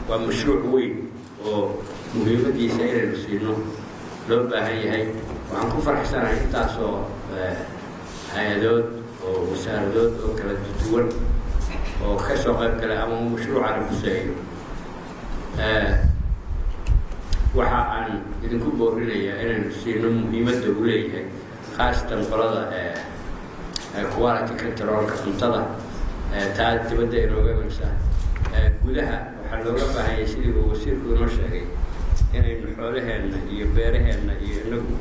ومشروع وين ومهمتي سائر المسلمين لو بهاي وعن كفر حسن عين تاسو هيادود ووساردود وكلا تدور وخسوا غير كلام مشروع على المسائل waxa aan idinku boorinaya inaan siino muhiimadda uu leeyahay khaasatan qolada quality control-ka cuntada taa dibadda inooga imanaysa gudaha waxaa looga baahan yahay sidii uu wasiirku inoo sheegay inaynu xoolaheenna iyo beeraheenna iyo inagu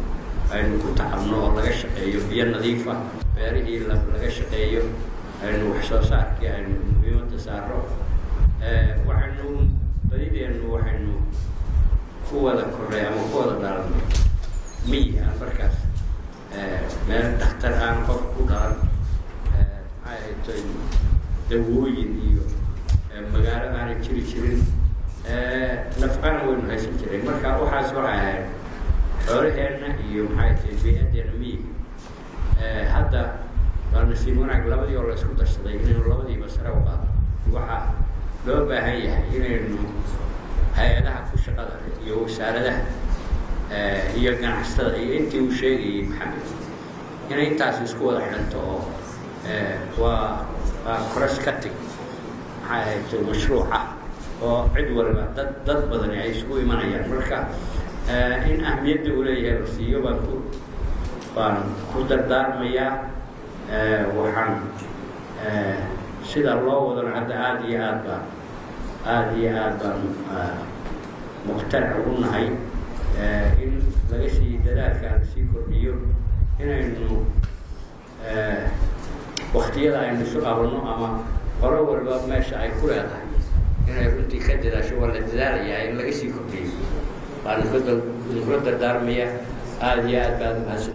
aynu ku tacabno oo laga shaqeeyo biyo nadiif ah beerihii laga shaqeeyo aynu wax soo saarkii aynu muhiimadda saaro waxaynu badideenu waxaynu kuwada koray ama kuwada dhalan miyi aan markaas meel dhakhtar aan qof ku dhalan maxay tahay dawooyin iyo magaalo aanay jiri jirin nafqana waynu haysan jiray marka waxaas waxay ahayd xoolaheenna iyo maxay tahay biyadeenna miyiga hadda waa nasiib wanaag labadii oo la isku darsaday inaynu labadiiba sare u qaado waxaa loo baahan yahay inaynu hay-adaha ku shaqada iyo wasaaradaha iyo ganacsatada iyo intii uu sheegayay maxamed inay intaas isku wada xidhanto oo waa cross cutting maxay ahayd mashruuc ah oo cid waliba dad badani ay isugu imanayaan marka in ahmiyadda uu leeyahay la siiyo baan ku dardaarmayaa waxaan sida loo wadana hadda aad iyo aad baan muqtanac ugu nahay in laga sii dadaalka la sii kordhiyo inaynu waqtiyada aynu isu qabanno ama qolo walba meesha ay ku leedahay inay runtii ka dadaasho waa la dadaalayaa in laga sii kordhiyo baan kula dardaarmaya aad iyo aad baad mahadsan